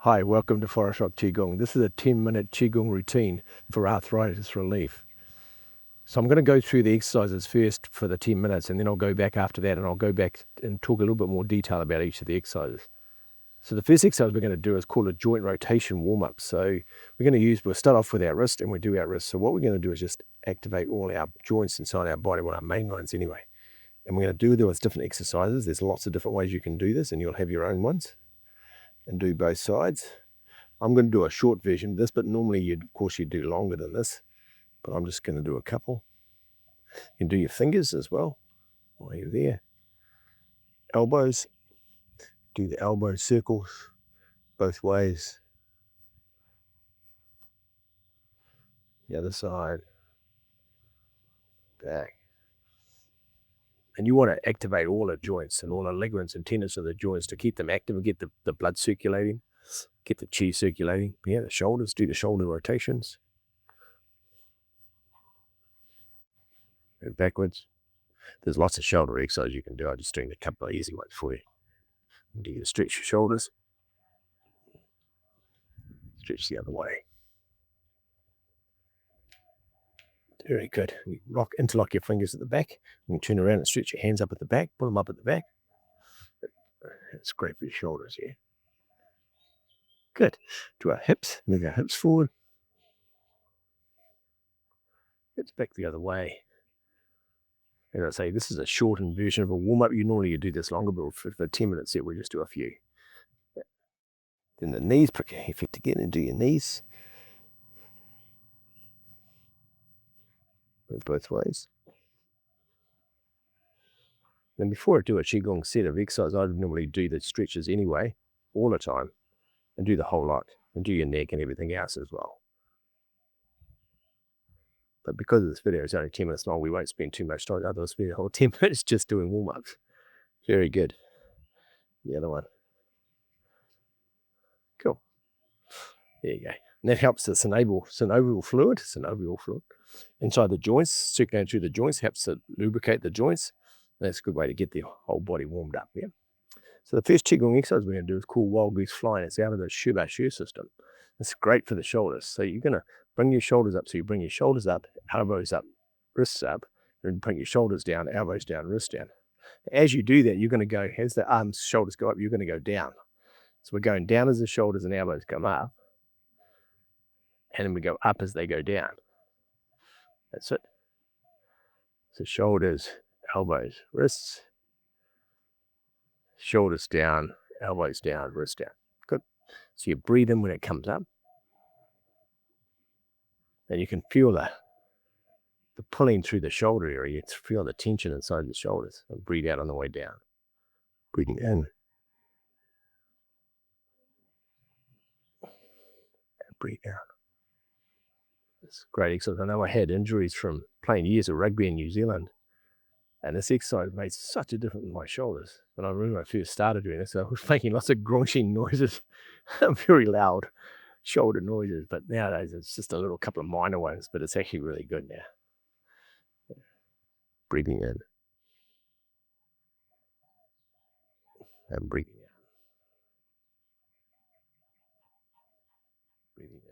Hi, welcome to Forest Rock Qigong. This is a 10-minute Qigong routine for arthritis relief. So I'm going to go through the exercises first for the 10 minutes, and then I'll go back after that, and I'll go back and talk a little bit more detail about each of the exercises. So the first exercise we're going to do is called a joint rotation warm-up. So we'll start off with our wrist, and we do our wrist. So what we're going to do is just activate all our joints inside our body, well, our main ones anyway. And we're going to do those different exercises. There's lots of different ways you can do this, and you'll have your own ones. And do both sides. I'm going to do a short version of this, but normally of course you'd do longer than this, but I'm just going to do a couple. You can do your fingers as well while you're there. Elbows, do the elbow circles both ways. The other side, back. And you want to activate all the joints and all the ligaments and tendons of the joints to keep them active and get the blood circulating, get the chi circulating. Yeah, the shoulders, do the shoulder rotations. And backwards. There's lots of shoulder exercises you can do. I'm just doing a couple of easy ones for you. Do you stretch your shoulders? Stretch the other way. Very good. You interlock your fingers at the back. You can turn around and stretch your hands up at the back. Put them up at the back. And scrape your shoulders here. Good. Do our hips. Move our hips forward. Hips back the other way. And I say this is a shortened version of a warm-up. You do this longer, but for the 10-minute set, we just do a few. Then the knees, prick your feet together and do your knees. Both ways. Then before I do a Qigong set of exercise, I normally do the stretches anyway, all the time, and do the whole lot, and do your neck and everything else as well. But because this video is only 10 minutes long, we won't spend too much time. Otherwise, spend the whole 10 minutes just doing warm-ups. Very good. The other one. Cool. There you go. And that helps the synovial fluid inside the joints, circulating through the joints, helps to lubricate the joints. That's a good way to get the whole body warmed up. Yeah. So the first Qigong exercise we're going to do is called Wild Goose Flying. It's out of the Acupressure system. It's great for the shoulders. So you're going to bring your shoulders up. So you bring your shoulders up, elbows up, wrists up, and bring your shoulders down, elbows down, wrists down. As you do that, you're going to go, as the arms, shoulders go up, you're going to go down. So we're going down as the shoulders and elbows come up. And then we go up as they go down. That's it. So shoulders, elbows, wrists, shoulders down, elbows down, wrists down. Good. So you breathe in when it comes up. And you can feel the pulling through the shoulder area. You feel the tension inside the shoulders. And breathe out on the way down. Breathing in. And breathe out. It's great exercise. I know I had injuries from playing years of rugby in New Zealand, and this exercise made such a difference in my shoulders. When I remember I first started doing this, I was making lots of grunching noises, very loud shoulder noises, but nowadays it's just a little couple of minor ones, but it's actually really good now. Breathing in and breathing out. Breathing in.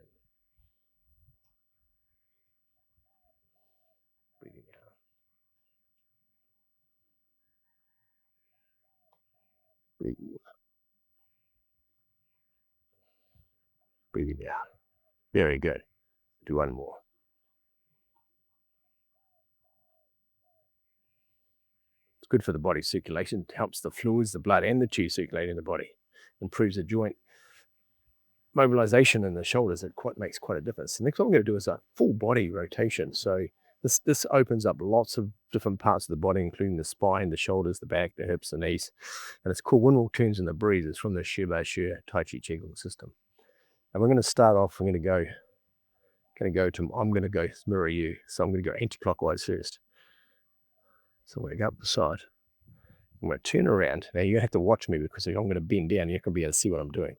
Breathing out. Breathing out. Breathing out. Very good. Do one more. It's good for the body circulation. It helps the fluids, the blood, and the chi circulate in the body. Improves the joint mobilization in the shoulders. It makes quite a difference. The next one I'm going to do is a full body rotation. So this opens up lots of different parts of the body, including the spine, the shoulders, the back, the hips, the knees. And it's called Windmill Turns in the Breeze. It's from the Acupressure Taiji Qigong system. And we're going to start off, I'm going to go mirror you. So I'm going to go anti-clockwise first. So I'm going to go up the side. I'm going to turn around. Now you're going to have to watch me because I'm going to bend down. You're not going to be able to see what I'm doing.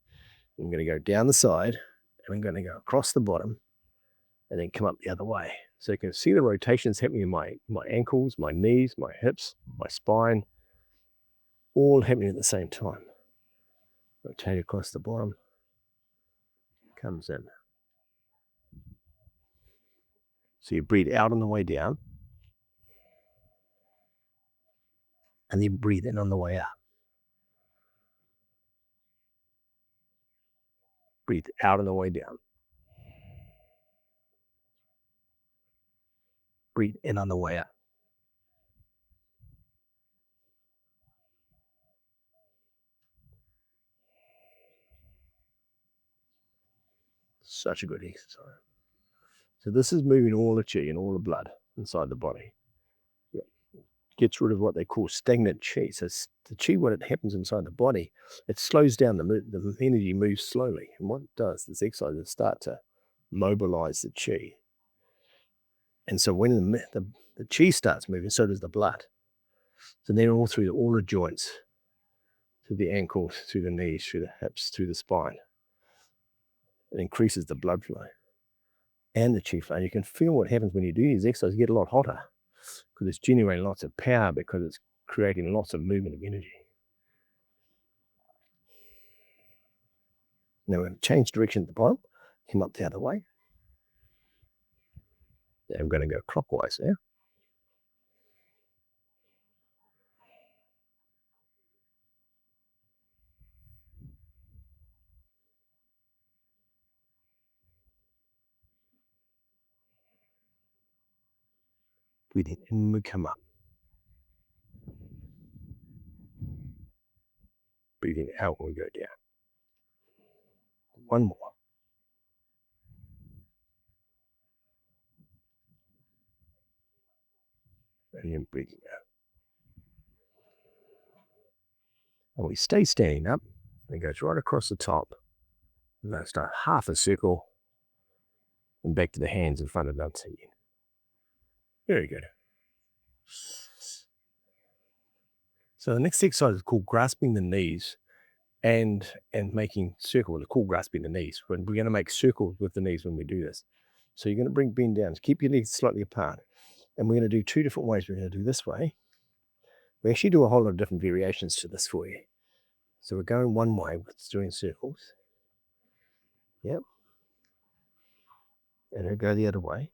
I'm going to go down the side, and I'm going to go across the bottom, and then come up the other way. So you can see the rotations happening in my ankles, my knees, my hips, my spine, all happening at the same time. Rotate across the bottom, comes in. So you breathe out on the way down, and then breathe in on the way up. Breathe out on the way down. Breathe in on the way up. Such a good exercise. So this is moving all the chi and all the blood inside the body. Gets rid of what they call stagnant chi. So the chi, when it happens inside the body, it slows down, the energy moves slowly. And what it does, this exercise, is start to mobilize the chi. And so when the chi starts moving, so does the blood. So then all through all the joints, through the ankles, through the knees, through the hips, through the spine. It increases the blood flow and the chi flow. And you can feel what happens when you do these exercises. You get a lot hotter because it's generating lots of power, because it's creating lots of movement of energy. Now we're going to change direction at the bottom, come up the other way. Now we're going to go clockwise there. Breathing in, we come up. Breathing out, we go down. One more. And then breathing out. And we stay standing up, and it goes right across the top. And then start half a circle, and back to the hands in front of us again. Very good. So the next exercise is called grasping the knees and making circles. It's called grasping the knees. We're going to make circles with the knees when we do this. So you're going to bend down. Keep your legs slightly apart. And we're going to do two different ways. We're going to do this way. We actually do a whole lot of different variations to this for you. So we're going one way with doing circles. Yep. And we'll go the other way.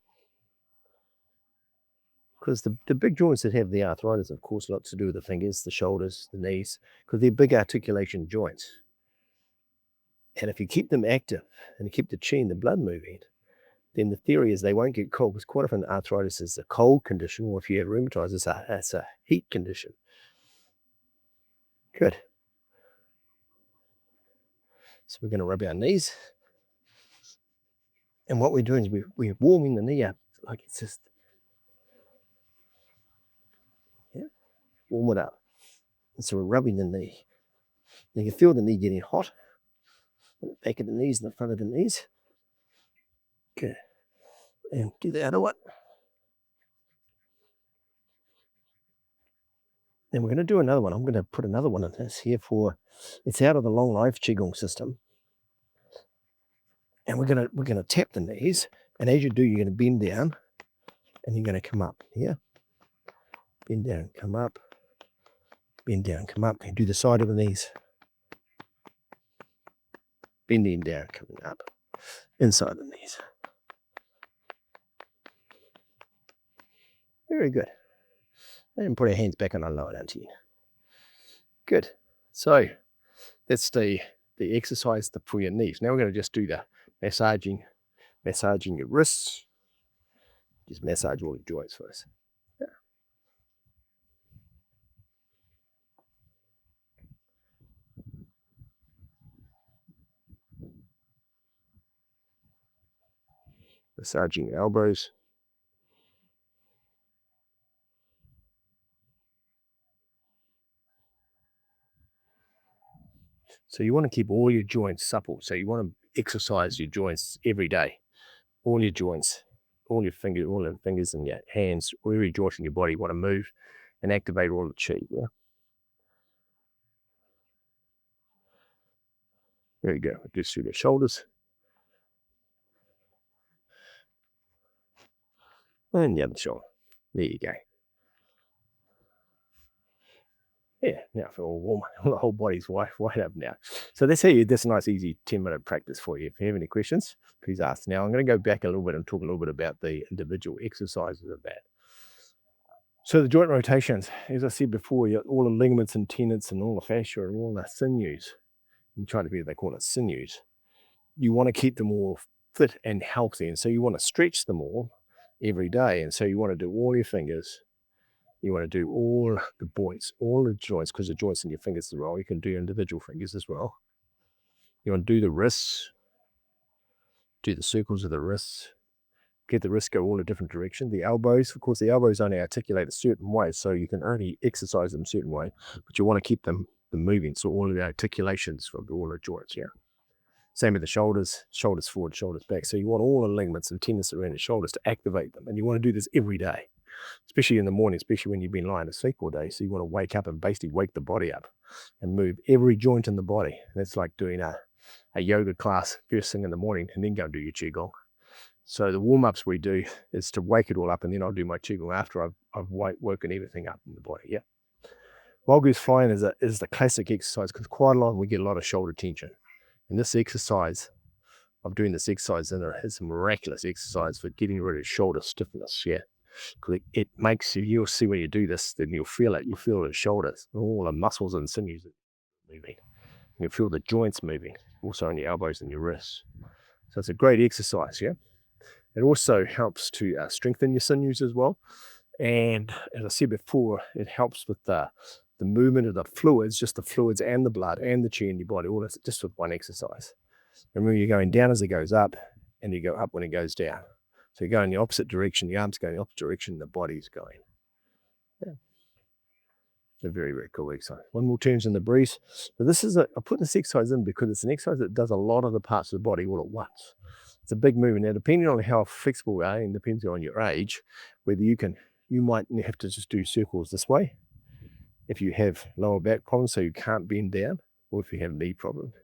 Because the big joints that have the arthritis, of course, a lot to do with the fingers, the shoulders, the knees, because they're big articulation joints. And if you keep them active and you keep the chi and the blood moving, then the theory is they won't get cold, because quite often arthritis is a cold condition, or if you have rheumatoid, it's a heat condition. Good. So we're going to rub our knees. And what we're doing is we're warming the knee up, like it's just, yeah, warm it up. And so we're rubbing the knee. Now you can feel the knee getting hot. Back of the knees and the front of the knees. Good. And do the other one. Then we're going to do another one. I'm going to put another one in this here it's out of the long life Qigong system. And we're going to tap the knees. And as you do, you're going to bend down and you're going to come up here. Bend down, come up. Bend down, come up. And do the side of the knees. Bending down, coming up. Inside the knees. Very good. And put our hands back on our lower down chin. Good. So that's the exercise for your knees. Now we're going to just do the massaging your wrists. Just massage all the joints first. Yeah. Massaging your elbows. So you want to keep all your joints supple. So you want to exercise your joints every day. All your joints, all your fingers and your hands, every joint in your body, you want to move and activate all the chi. Yeah. There you go. Just through the shoulders. And the other shoulder. There you go. Yeah, now I feel all warm. The whole body's wide up now. So that's how you, that's a nice, easy 10-minute practice for you. If you have any questions, please ask. Now I'm going to go back a little bit and talk a little bit about the individual exercises of that. So the joint rotations, as I said before, you got all the ligaments and tendons and all the fascia and all the sinews. I'm trying to be, they call it sinews. You want to keep them all fit and healthy. And so you want to stretch them all every day. And so you want to do all your fingers. You want to do all the points, all the joints, because the joints in your fingers as well. You can do individual fingers as well. You want to do the wrists, do the circles of the wrists, get the wrists go all a different direction. The elbows, of course, the elbows only articulate a certain way, so you can only exercise them a certain way, but you want to keep them moving, so all of the articulations from all the joints, yeah. Same with the shoulders, shoulders forward, shoulders back. So you want all the ligaments and tendons around the shoulders to activate them, and you want to do this every day, especially in the morning, especially when you've been lying asleep all day. So you want to wake up and basically wake the body up and move every joint in the body. That's like doing a yoga class first thing in the morning and then go and do your Qigong. So the warm-ups we do is to wake it all up, and then I'll do my Qigong after I've woken everything up in the body, yeah. Wild Goose flying is the classic exercise, because quite a lot we get a lot of shoulder tension. And this exercise, of doing this exercise in there, is a miraculous exercise for getting rid of shoulder stiffness, yeah. Because it makes you, you'll see when you do this, then you'll feel it. You feel the shoulders, all the muscles and sinews moving. You'll feel the joints moving, also on your elbows and your wrists. So it's a great exercise, yeah. It also helps to strengthen your sinews as well. And as I said before, it helps with the movement of the fluids, just the fluids and the blood and the chi in your body, all this just with one exercise. Remember, you're going down as it goes up, and you go up when it goes down. So you go in the opposite direction, the arms go in the opposite direction, the body's going. Yeah. It's a very, very cool exercise. One more turns in the breeze. So this is I put this exercise in because it's an exercise that does a lot of the parts of the body all at once. It's a big movement. Now, depending on how flexible you are, and depending on your age, whether you might have to just do circles this way. If you have lower back problems, so you can't bend down, or if you have knee problems,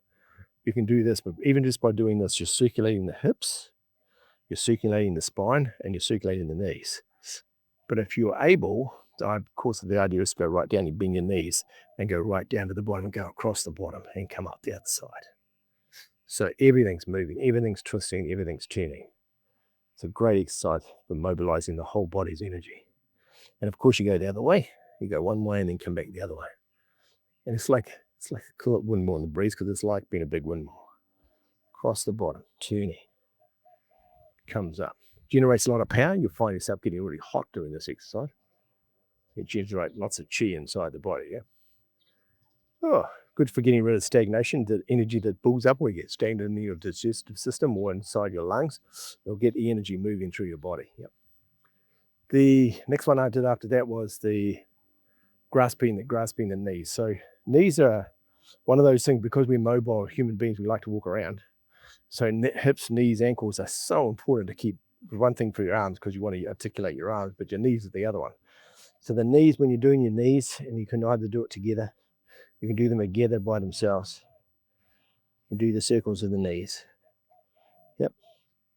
you can do this. But even just by doing this, you're circulating the hips, you're circulating the spine, and you're circulating the knees. But if you're able, of course, the idea is to go right down, you bend your knees and go right down to the bottom, and go across the bottom and come up the other side. So everything's moving, everything's twisting, everything's turning. It's a great exercise for mobilizing the whole body's energy. And of course, you go the other way. You go one way and then come back the other way. And it's like call it windmill in the breeze, because it's like being a big windmill. Across the bottom, turning, comes up. Generates a lot of power. You'll find yourself getting really hot doing this exercise. It generates lots of chi inside the body, yeah. Oh, good for getting rid of stagnation, the energy that builds up where you get stagnant in your digestive system or inside your lungs. You'll get the energy moving through your body, yep. The next one I did after that was the grasping the knees. So knees are one of those things, because we're mobile human beings, we like to walk around. So hips, knees, ankles are so important to keep. One thing for your arms, because you want to articulate your arms, but your knees are the other one. So the knees, when you're doing your knees, and you can either do it together, you can do them together by themselves. You do the circles of the knees. Yep.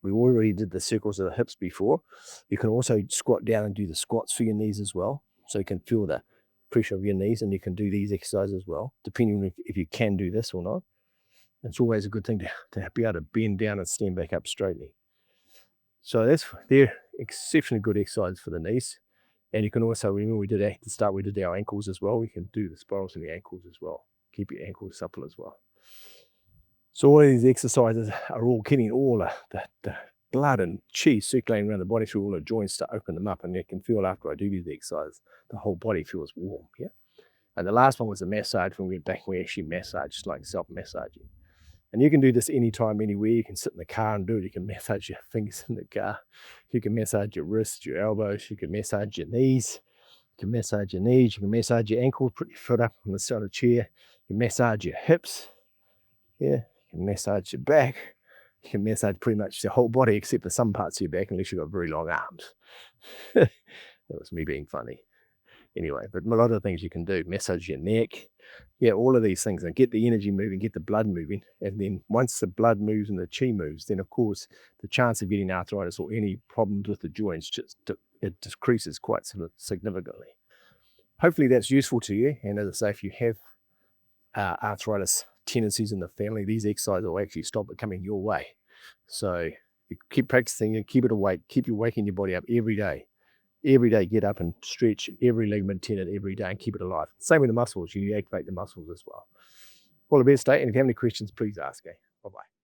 We already did the circles of the hips before. You can also squat down and do the squats for your knees as well. So you can feel the pressure of your knees, and you can do these exercises as well, depending on if you can do this or not. It's always a good thing to be able to bend down and stand back up straightly. So they're exceptionally good exercises for the knees. And you can also, remember we did at the start, we did our ankles as well. We can do the spirals in the ankles as well. Keep your ankles supple as well. So all of these exercises are all getting all the blood and chi circulating around the body through all the joints to open them up. And you can feel after I do these exercises, the whole body feels warm, yeah? And the last one was a massage. When we went back, we actually massage, just like self-massaging. And you can do this anytime, anywhere. You can sit in the car and do it. You can massage your fingers in the car. You can massage your wrists, your elbows. You can massage your knees. You can massage your knees. You can massage your ankles. Put your foot up on the side of the chair. You can massage your hips. Yeah. You can massage your back. You can massage pretty much the whole body, except for some parts of your back, unless you've got very long arms. That was me being funny. Anyway, but a lot of things you can do. Massage your neck. Yeah, all of these things, and get the energy moving, get the blood moving. And then once the blood moves and the chi moves, then of course the chance of getting arthritis or any problems with the joints it decreases quite significantly. hopefully that's useful to you. And as I say, if you have arthritis tendencies in the family, these exercises will actually stop it coming your way. So you keep practicing and keep it awake, keep you waking your body up every day. Every day, get up and stretch every ligament, tendon every day and keep it alive. Same with the muscles, you activate the muscles as well. All the best, and if you have any questions, please ask. Bye-bye.